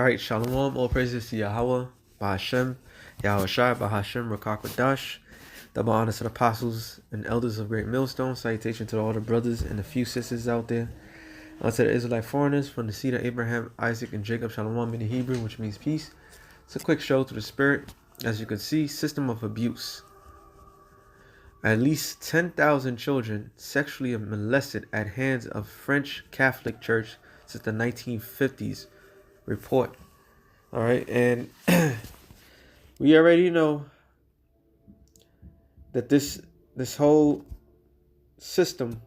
right, Shalom, all praises to Yahweh, Bahashem, Yahweh Shai, Bahashem, Rakakwadash, double honors to the apostles and elders of Great Millstone, salutation to all the brothers and the few sisters out there, unto the Israelite foreigners from the seed of Abraham, Isaac, and Jacob, Shalom in the Hebrew, which means peace. It's a quick show to the spirit. As you can see, system of abuse. At least 10,000 children sexually molested at hands of French Catholic Church since the 1950s report. All right, and we already know that this whole system,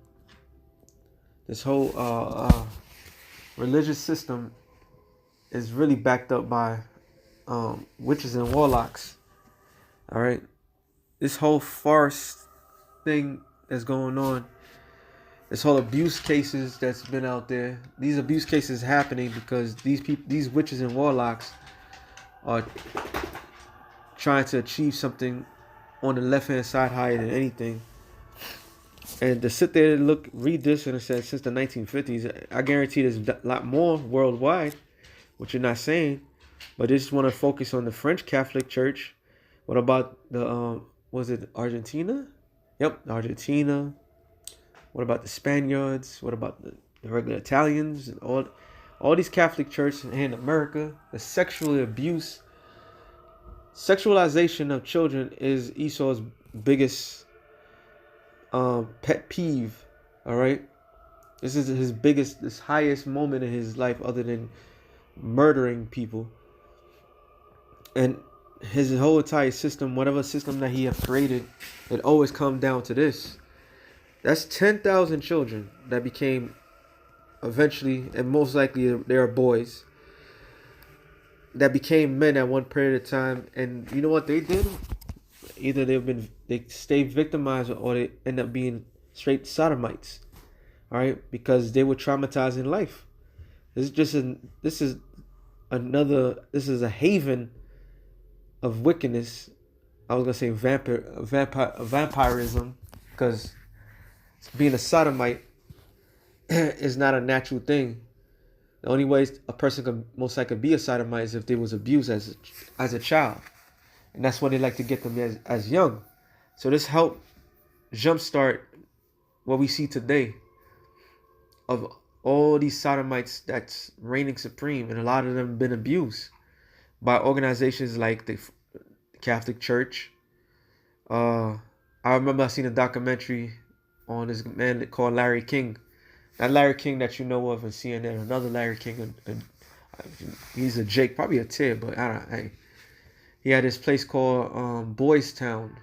this whole religious system, is really backed up by witches and warlocks. All right, this whole farce thing that's going on, this whole abuse cases that's been out there, these abuse cases happening because these witches and warlocks are trying to achieve something on the left hand side higher than anything. And to sit there and read this and it says since the 1950s, I guarantee there's a lot more worldwide, which you're not saying, but they just want to focus on the French Catholic Church. What about the was it Argentina? Yep, Argentina. What about the Spaniards? What about the regular Italians? And all these Catholic churches in America, the sexualization of children is Esau's biggest pet peeve. All right, this is his highest moment in his life, other than murdering people. And his whole entire system, whatever system that he has created, it always comes down to this. That's 10,000 children that became eventually, and most likely they are boys, that became men at one period of time. And you know what they did? Either they stay victimized or they end up being straight sodomites. All right, because they were traumatized in life. This is a haven of wickedness. I was gonna say vampirism, because being a sodomite is not a natural thing. The only way a person could most likely be a sodomite is if they was abused as a child, and that's why they like to get them as young. So this helped jumpstart what we see today of all these sodomites that's reigning supreme, and a lot of them have been abused by organizations like the Catholic Church. I remember I seen a documentary on this man called Larry King. Not Larry King that you know of in CNN, another Larry King. And he's a Jake, probably a Ted, but I don't know. Hey, he had this place called Boys Town.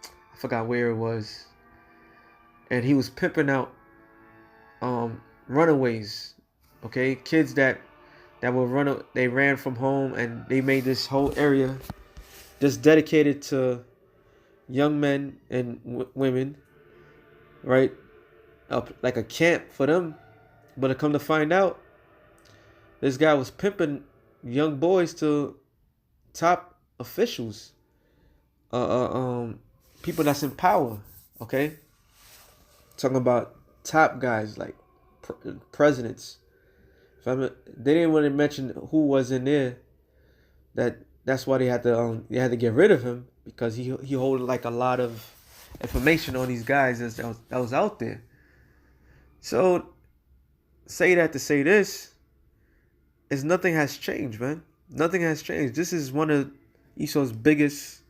I forgot where it was. And he was pimping out runaways. Okay, kids that were they ran from home, and they made this whole area just dedicated to young men and women, right? Like a camp for them. But to come to find out, this guy was pimping young boys to top officials, people that's in power. Okay, talking about top guys like presidents. They didn't want to mention who was in there. That's why they had to get rid of him, because he hold like a lot of information on these guys that was out there. So say that to say this is nothing has changed, man. Nothing has changed. This is one of Esau's biggest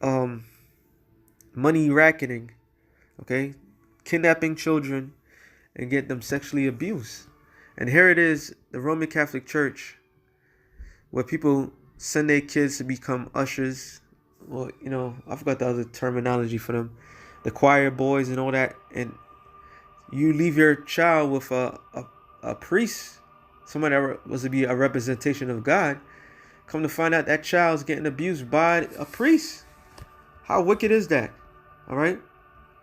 money racketing. Okay, kidnapping children and get them sexually abused. And here it is, the Roman Catholic Church, where people send their kids to become ushers. Well, I forgot the other terminology for them. The choir boys and all that. And you leave your child with a priest, somebody that was to be a representation of God. Come to find out that child's getting abused by a priest. How wicked is that? All right?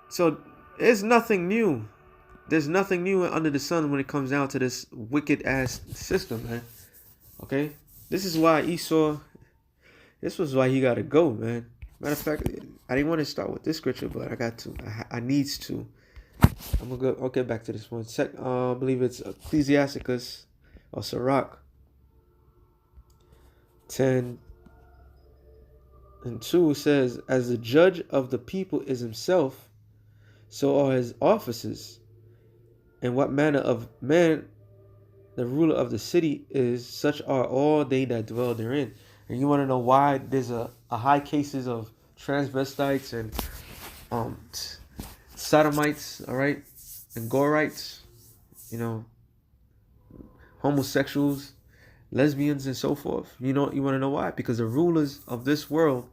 So there's nothing new. There's nothing new under the sun when it comes down to this wicked ass system, man. Okay? This was why he got to go, man. Matter of fact, I didn't want to start with this scripture, but I got to. I needs to. I'll get back to this one. I believe it's Ecclesiasticus or Sirach. 10 and 2 says, as the judge of the people is himself, so are his officers. And what manner of man the ruler of the city is, such are all they that dwell therein. And you want to know why there's a high cases of transvestites and sodomites, all right, and Gorites, homosexuals, lesbians, and so forth. You want to know why? Because the rulers of this world,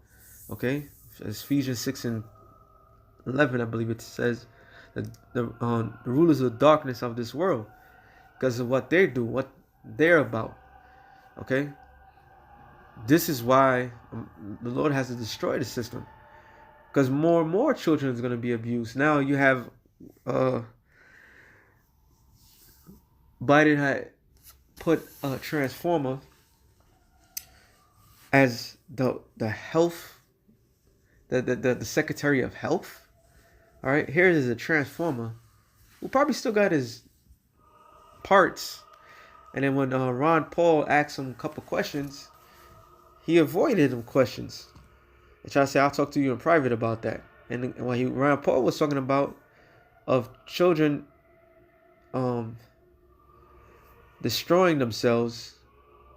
okay, as Ephesians 6 and 11, I believe it says, that the rulers of darkness of this world, because of what they do, what they're about, okay. This is why the Lord has to destroy the system, because more and more children is going to be abused. Now you have Biden had put a transformer as the health, the Secretary of Health. All right, here is a transformer who probably still got his parts. And then when Ron Paul asked him a couple questions, he avoided them questions and tried to say, I'll talk to you in private about that. And when Ron Paul was talking about of children destroying themselves,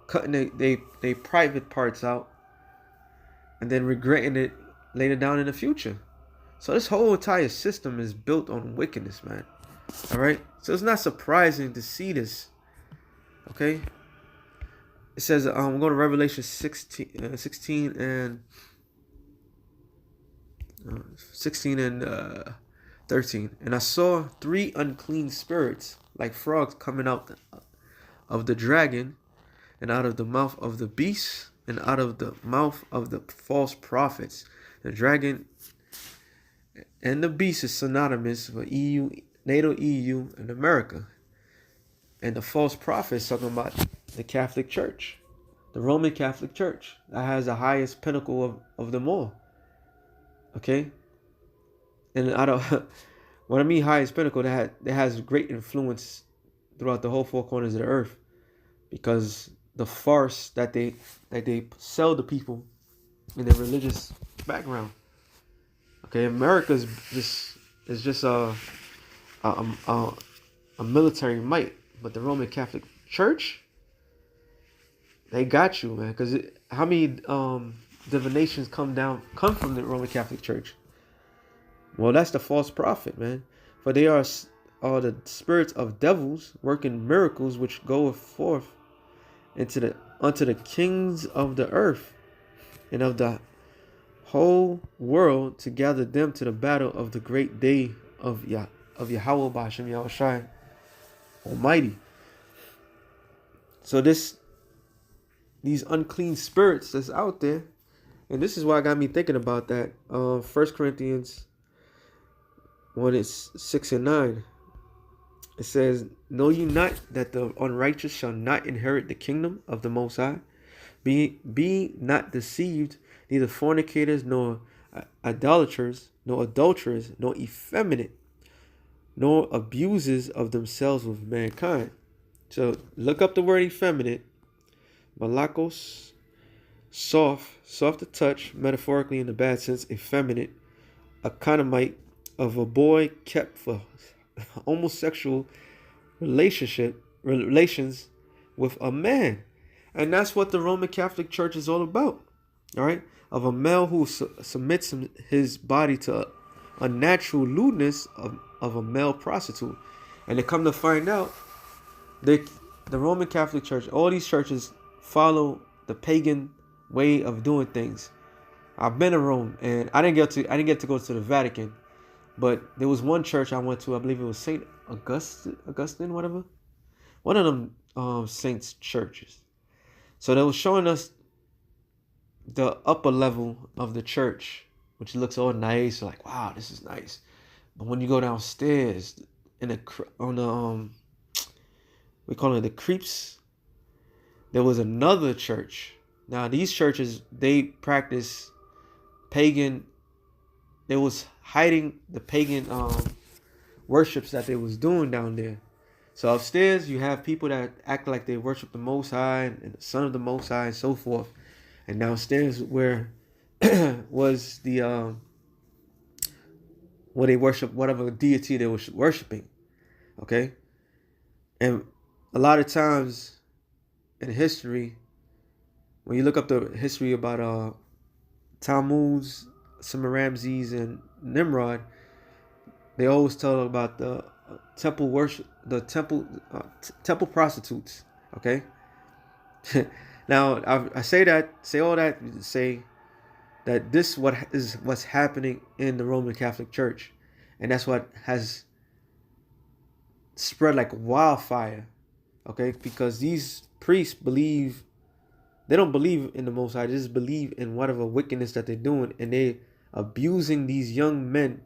cutting they private parts out, and then regretting it later down in the future. So this whole entire system is built on wickedness, man. All right, so it's not surprising to see this. Okay, it says we're going to Revelation 16 and 16 and 13. And I saw 3 unclean spirits like frogs coming out of the dragon, and out of the mouth of the beast, and out of the mouth of the false prophets. The dragon and the beast is synonymous with EU, NATO, EU, and America. And the false prophet is talking about the Catholic Church, the Roman Catholic Church, that has the highest pinnacle of them all. Okay? And out of what I mean highest pinnacle, that has great influence throughout the whole 4 corners of the earth, because the farce that they sell to people in their religious background. Okay, America is just a military might, but the Roman Catholic Church, they got you, man. Because how many divinations come from the Roman Catholic Church? Well, that's the false prophet, man. For they are the spirits of devils working miracles, which goeth forth unto the kings of the earth and of the whole world, to gather them to the battle of the great day of Yahweh B'Hashem Yahushai Almighty. So these unclean spirits that's out there, and this is why it got me thinking about that. 1 Corinthians 1:6 and 9. It says, know you not that the unrighteous shall not inherit the kingdom of the Most High? Be not deceived, neither fornicators, nor idolaters, nor adulterers, nor effeminate, nor abusers of themselves with mankind. So look up the word effeminate. Malakos, soft to touch, metaphorically in the bad sense, effeminate, a consummate of a boy kept for homosexual relations with a man. And that's what the Roman Catholic Church is all about. All right, of a male who submits his body to a natural lewdness of a male prostitute. And they come to find out, the Roman Catholic Church, all these churches follow the pagan way of doing things. I've been in Rome, and I didn't get to go to the Vatican, but there was one church I went to. I believe it was Saint Augustine, whatever, one of them saints churches. So they was showing us the upper level of the church, which looks all nice. Like, wow, this is nice. But when you go downstairs we call it the creeps, there was another church. Now these churches, they practice pagan. They was hiding the pagan worships that they was doing down there. So upstairs you have people that act like they worship the Most High and the Son of the Most High and so forth. and downstairs where was the where they worship whatever deity they were worshiping. Okay, and a lot of times in history, when you look up the history about Tammuz, Semiramis, and Nimrod, they always tell about the temple worship, the temple prostitutes. Okay, now I say all that to say that this what's happening in the Roman Catholic Church, and that's what has spread like wildfire. Okay, because these priests believe, they don't believe in the Most High, they just believe in whatever wickedness that they're doing, and they abusing these young men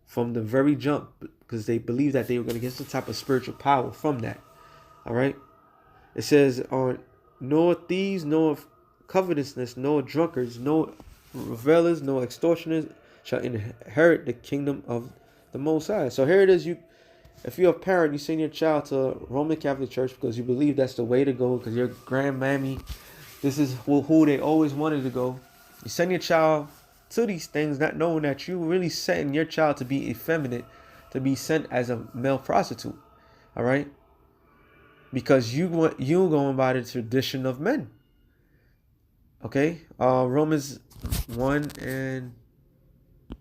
from the very jump because they believe that they were going to get some type of spiritual power from that. All right, it says on nor thieves, nor covetousness, nor drunkards, nor revelers, nor extortioners shall inherit the kingdom of the Most High. So here it is. If you're a parent, you send your child to a Roman Catholic Church because you believe that's the way to go, because your grandmammy, this is who they always wanted to go. You send your child to these things not knowing that you really setting your child to be effeminate, to be sent as a male prostitute. All right? Because you going by the tradition of men. Okay? Romans 1 and I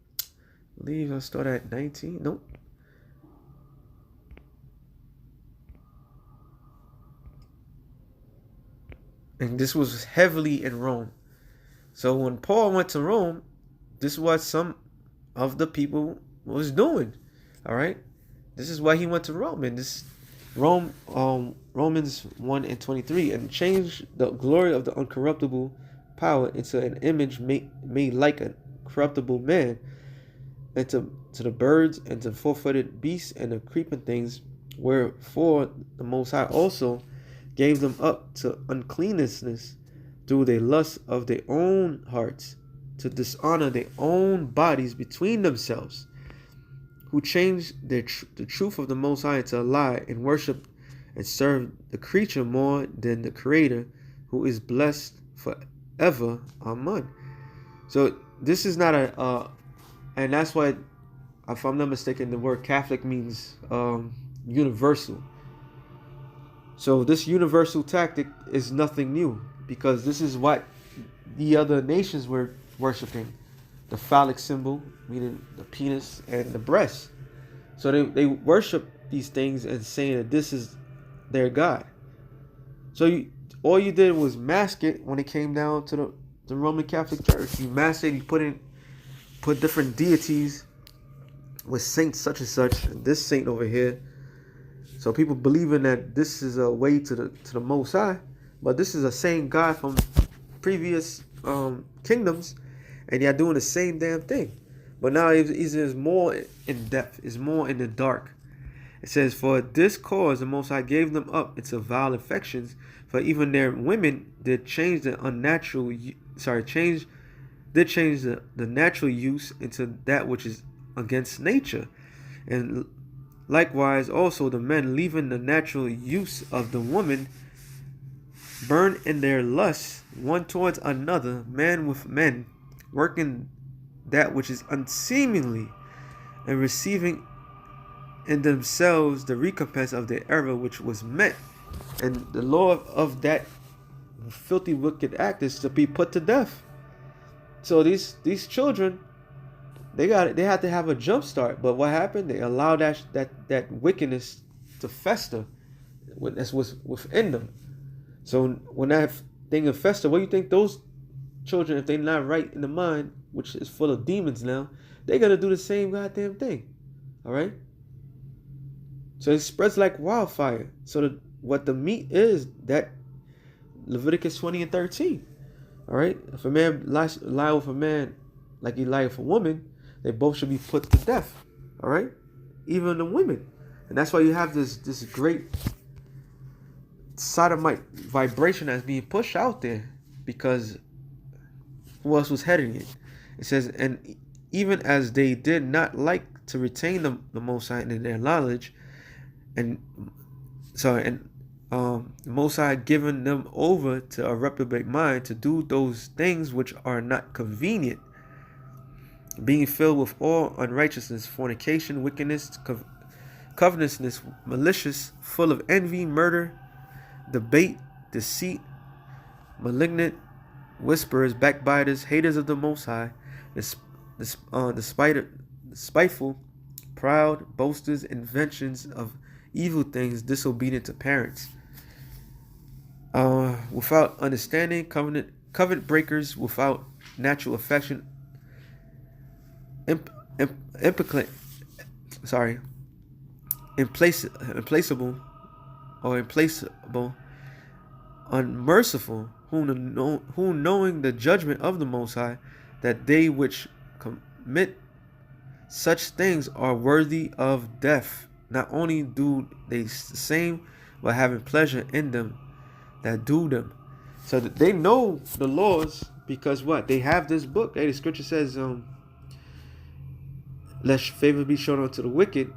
believe I'll start at 19. Nope. And this was heavily in Rome. So when Paul went to Rome, this is what some of the people was doing. All right, this is why he went to Rome, and this Romans 1 and 23, and changed the glory of the uncorruptible power into an image made like a corruptible man, and to the birds and to four-footed beasts and the creeping things, wherefore the Most High also gave them up to uncleanness through the lust of their own hearts, to dishonor their own bodies between themselves, who changed the truth of the Most High into a lie, and worship and serve the creature more than the Creator, who is blessed forever. Amen. So this is not and that's why, if I'm not mistaken, the word Catholic means universal. So this universal tactic is nothing new, because this is what the other nations were worshiping. The phallic symbol, meaning the penis and the breast. So they worship these things and saying that this is their God. So all you did was mask it when it came down to the Roman Catholic Church. You masked it, you put different deities with saints such and such, and this saint over here. So people believing that this is a way to the Most High, but this is the same God from previous kingdoms, and they're doing the same damn thing. But now it is more in depth, it's more in the dark. It says, for this cause the Most High gave them up into vile affections, for even their women did change the natural use into that which is against nature. And likewise also the men, leaving the natural use of the woman, burn in their lusts one towards another, man with men, working that which is unseemly, and receiving in themselves the recompense of their error which was meant. And the law of that filthy wicked act is to be put to death. So these children, they had to have a jump start. But what happened? They allowed that wickedness to fester. That's what's within them. So when that thing fester, what do you think those children, if they're not right in the mind, which is full of demons now, they're gonna do the same goddamn thing. All right. So it spreads like wildfire. So what the meat is, that Leviticus 20 and 13. All right. If a man lie with a man like he lied with a woman, they both should be put to death. All right. Even the women. And that's why you have this great sodomite vibration that's being pushed out there, because who else was heading it? It says, and even as they did not like to retain the Most High in their knowledge, and The Most High given them over to a reprobate mind to do those things which are not convenient, being filled with all unrighteousness, fornication, wickedness, covetousness, malicious, full of envy, murder, debate, deceit, malignant, whisperers, backbiters, haters of the Most High, spiteful, proud, boasters, inventions of evil things, disobedient to parents, without understanding, covenant breakers, without natural affection, implacable, unmerciful, who knowing the judgment of the Most High, that they which commit such things are worthy of death. Not only do they the same, but having pleasure in them that do them. So that they know the laws, because what? They have this book. Hey, the scripture says, let favor be shown unto the wicked.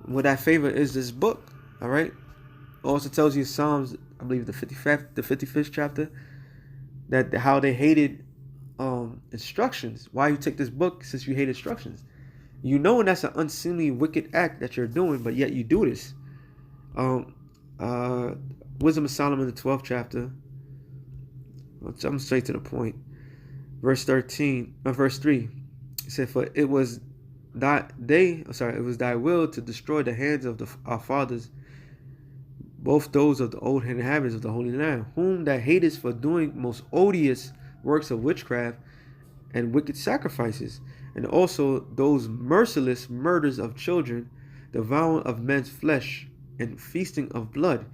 Well, that favor is this book. All right. Also tells you Psalms, I believe the 55th chapter, that how they hated instructions. Why you take this book since you hate instructions? You know, and that's an unseemly, wicked act that you're doing, but yet you do this. Wisdom of Solomon, the 12th chapter. I'm straight to the point. Verse 3. It said, "For it was thy will to destroy the hands of our fathers, both those of the old inhabitants of the Holy Land, whom that hatest for doing most odious works of witchcraft and wicked sacrifices, and also those merciless murders of children, devouring of men's flesh, and feasting of blood,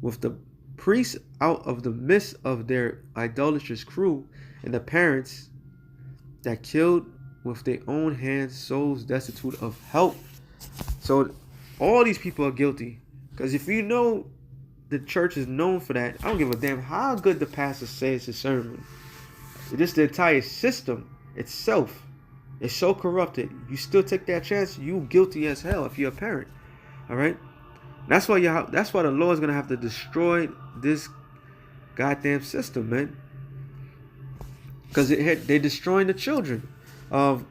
with the priests out of the midst of their idolatrous crew, and the parents that killed with their own hands souls destitute of help." So all these people are guilty. Because if you know the church is known for that, I don't give a damn how good the pastor says his sermon. Just the entire system itself is so corrupted. You still take that chance, you guilty as hell if you're a parent. All right. That's why the Lord is gonna have to destroy this goddamn system, man. Because they're destroying the children. Of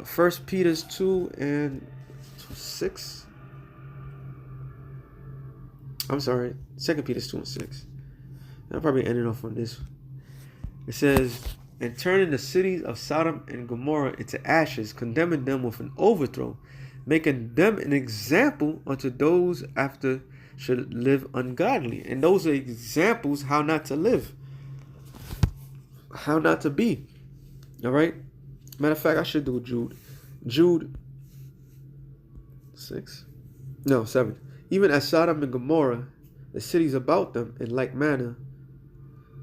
1 Peter 2 and 6. I'm sorry, 2 Peter 2 and 6. I'll probably end it off on this. It says, "And turning the cities of Sodom and Gomorrah into ashes, condemning them with an overthrow, making them an example unto those after should live ungodly." And those are examples how not to live, how not to be. All right. Matter of fact, I should do Jude 7. "Even as Sodom and Gomorrah, the cities about them, in like manner,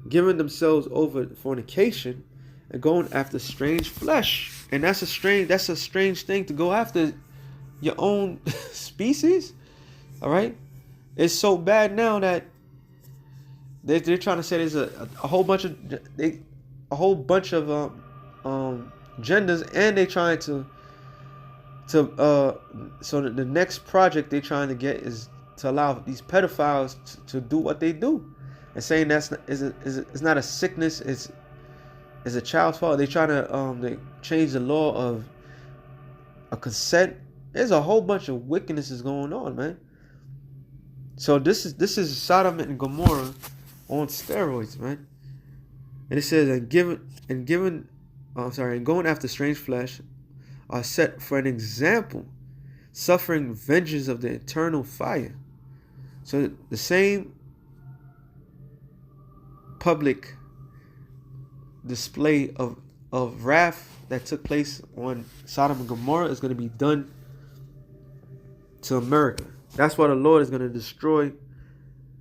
giving themselves over to fornication and going after strange flesh." And that's a strange thing to go after your own species. All right. It's so bad now that they're trying to say there's a whole bunch of genders, and they trying to so the next project they're trying to get is to allow these pedophiles to do what they do, and saying it's not a sickness, it's a child's fault. They're trying to they change the law of a consent. There's a whole bunch of wickednesses going on, man. So this is Sodom and Gomorrah on steroids, man. And it says, and going after strange flesh are set for an example, suffering vengeance of the eternal fire. So the same public display of wrath that took place on Sodom and Gomorrah is going to be done to America. That's why the Lord is going to destroy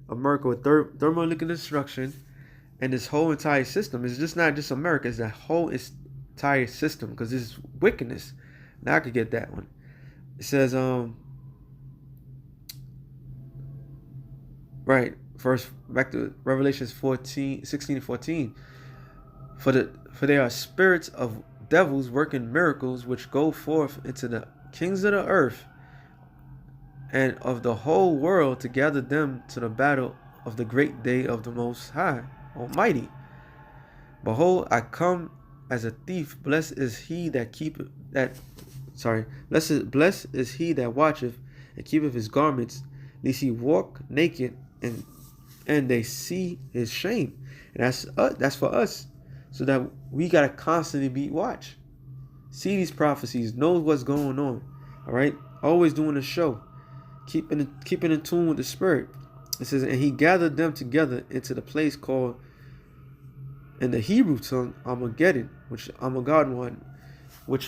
America with thermonuclear destruction. And this whole entire system is just not just America, it's that whole entire system, because this is wickedness. Now I could get that one. It says, right, first back to Revelations 16 and 14. For there are spirits of devils working miracles, which go forth into the kings of the earth and of the whole world, to gather them to the battle of the great day of the Most High Almighty. Behold, I come as a thief. Blessed is he that blessed is he that watcheth and keepeth his garments, lest he walk naked and they see his shame. And that's for us, so that we gotta constantly be watch, see these prophecies, know what's going on. All right, always doing the show, keeping in tune with the Spirit. It says, and he gathered them together into the place called in the Hebrew tongue Armageddon, which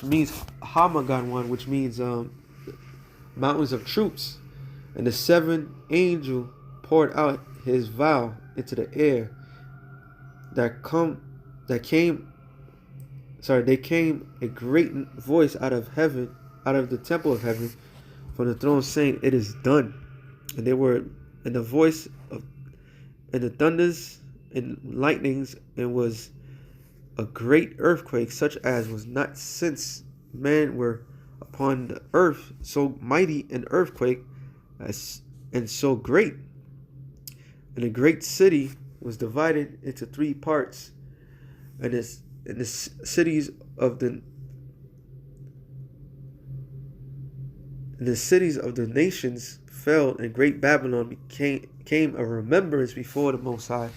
means Hamagon, which means mountains of troops. And the seventh angel poured out his vial into the air. There came a great voice out of heaven, out of the temple of heaven, from the throne, saying, "It is done." And they were in the voice of, and the thunders and lightnings, and was a great earthquake, such as was not since men were upon the earth, so mighty an earthquake and so great. And a great city was divided into three parts, and the cities of the nations fell, and great Babylon became a remembrance before the Most High,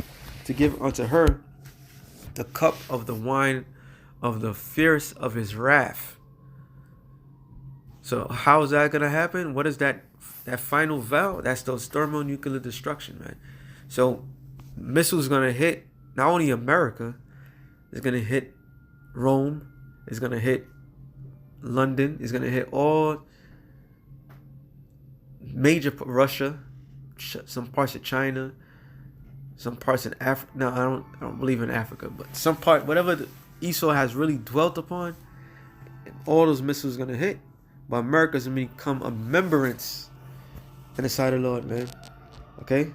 to give unto her the cup of the wine of the fierce of his wrath. So how is that going to happen? What is that final vow? That's those thermonuclear destruction, man. So missiles going to hit not only America, it's going to hit Rome, it's going to hit London, it's going to hit all major Russia, some parts of China, some parts in Africa. No, I don't believe in Africa, but some part, whatever Esau has really dwelt upon, all those missiles are going to hit. But America's going to become a remembrance in the sight of the Lord, man. Okay?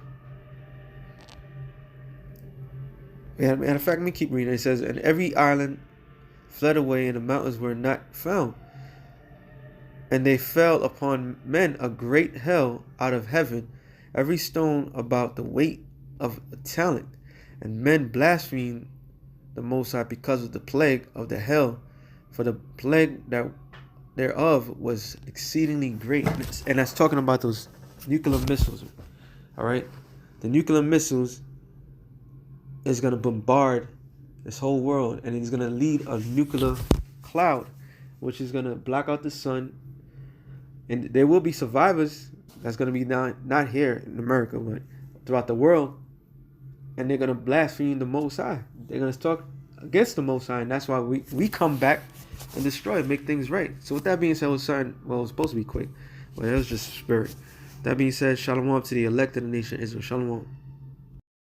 And matter of fact, let me keep reading. It says, and every island fled away, and the mountains were not found. And they fell upon men a great hail out of heaven, every stone about the weight of a talent. And men blasphemed the Most High because of the plague of the hail, for the plague thereof was exceedingly great. And that's talking about those nuclear missiles. All right, the nuclear missiles is going to bombard this whole world, and it's going to lead a nuclear cloud, which is going to block out the sun. And there will be survivors that's going to be not here in America, but throughout the world. And they're going to blaspheme the Most High. They're going to talk against the Most High. And that's why we come back and destroy and make things right. So with that being said, it was supposed to be quick, but it was just spirit. That being said, shalom to the elect of the nation Israel. Shalom.